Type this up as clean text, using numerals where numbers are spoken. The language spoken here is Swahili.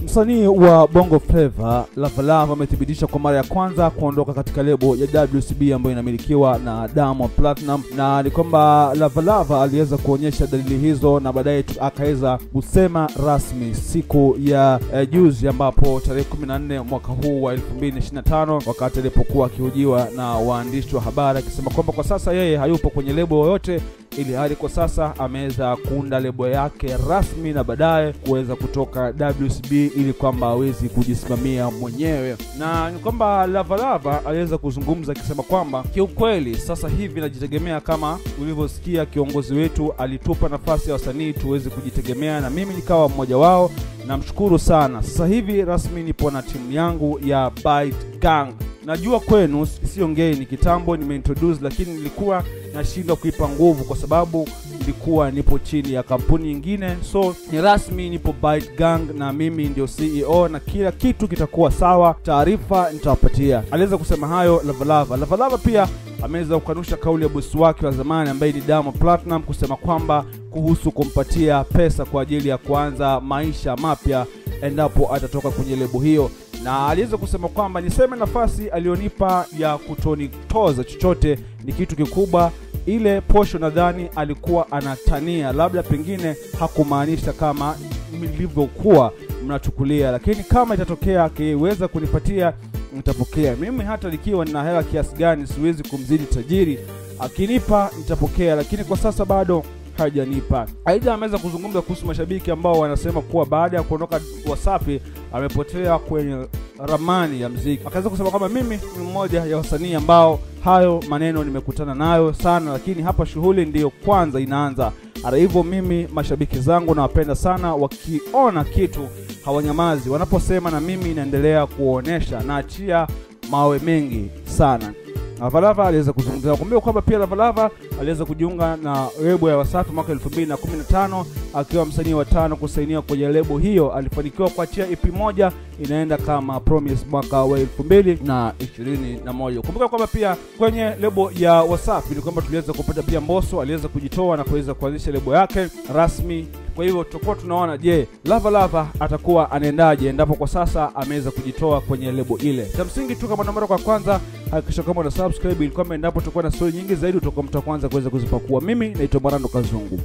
Msanii wa Bongo Flava Lavalava amethibitisha kwa mara ya kwanza kuondoka katika lebo ya WCB ambayo inamilikiwa na Diamond Platnumz, na ni kwamba Lavalava aliweza kuonyesha dalili hizo na baadaye akaweza kusema rasmi siku ya juzi, ambapo tarehe 14 mwaka huu wa 2025 wakati alipokuwa akihojiwa na waandishi wa habari akisema kwamba kwa sasa yeye hayupo kwenye lebo yoyote, ili hadi kwa sasa ameweza kuunda lebo yake rasmi na baadaye kuweza kutoka WCB ili kwamba hawezi kujisimamia mwenyewe. Na ni kwamba Lavalava aliweza kuzungumza akisema kwamba kiukweli sasa hivi najitegemea, kama ulivyosikia kiongozi wetu alitupa nafasi ya wasanii tuweze kujitegemea na mimi nikawa mmoja wao. Namshukuru sana. Sasa hivi rasmi nipo na timu yangu ya Byte Gang. Najua kwenu siongei ni kitambo nimeintroduce, lakini nilikuwa nashindwa kuipa nguvu kwa sababu nilikuwa nipo chini ya kampuni nyingine. So ni rasmi nipo Byte Gang na mimi ndio CEO na kila kitu kitakuwa sawa, taarifa nitawapatia. Aliweza kusema hayo Lavalava. Lavalava pia ameweza kukanusha kauli ya bosi wake wa zamani ambaye ni Diamond Platnumz kusema kwamba kuhusu kumpatia pesa kwa ajili ya kuanza maisha mapya endapo atatoka kwenye lebo hiyo, na aliweza kusema kwamba niseme nafasi alionipa ya kutonitoza chochote ni kitu kikubwa. Ile posho nadhani alikuwa anatania, labda pengine hakumaanisha kama mlivyokuwa mnachukulia, lakini kama itatokea akiweza kunipatia nitapokea. Mimi hata nikiwa nina hela kiasi gani siwezi kumzidi tajiri, akinipa nitapokea, lakini kwa sasa bado hajanipa. Aidha ameweza kuzungumza kuhusu mashabiki ambao wanasema kuwa baada ya kuondoka Wasafi amepotea kwenye ramani ya muziki. Akaweza kusema kwamba mimi ni mmoja ya wasanii ambao hayo maneno nimekutana nayo sana, lakini hapa shughuli ndiyo kwanza inaanza. Hata hivyo mimi mashabiki zangu nawapenda sana, wakiona kitu hawanyamazi, wanaposema na mimi naendelea kuonesha, na achia mawe mengi sana. Lavalava aliweza kuzungumzia kumbuka kwamba pia Lavalava aliweza kujiunga na lebo ya Wasafi mwaka 2015 akiwa msanii wa 5 kusainia kwenye lebo hiyo. Alifanikiwa kuachia EP moja inaenda kama Promise mwaka wa 2021. Kumbuka kwamba pia kwenye lebo ya Wasafi ni kwamba tuliweza kupata pia Mbosso aliweza kujitoa na kuweza kuanzisha lebo yake rasmi. Kwa hivyo tutakuwa tunaona je, Lavalava atakuwa anaendaje endapo kwa sasa ameweza kujitoa kwenye lebo ile. Cha msingi tu kama namba kwa kwanza hakikisha kama una subscribe ili kwamba endapo tutakuwa na story nyingi zaidi utakuwa mtu wa kwanza kuweza kuzipakua. Mimi naitwa Marando Kazungu.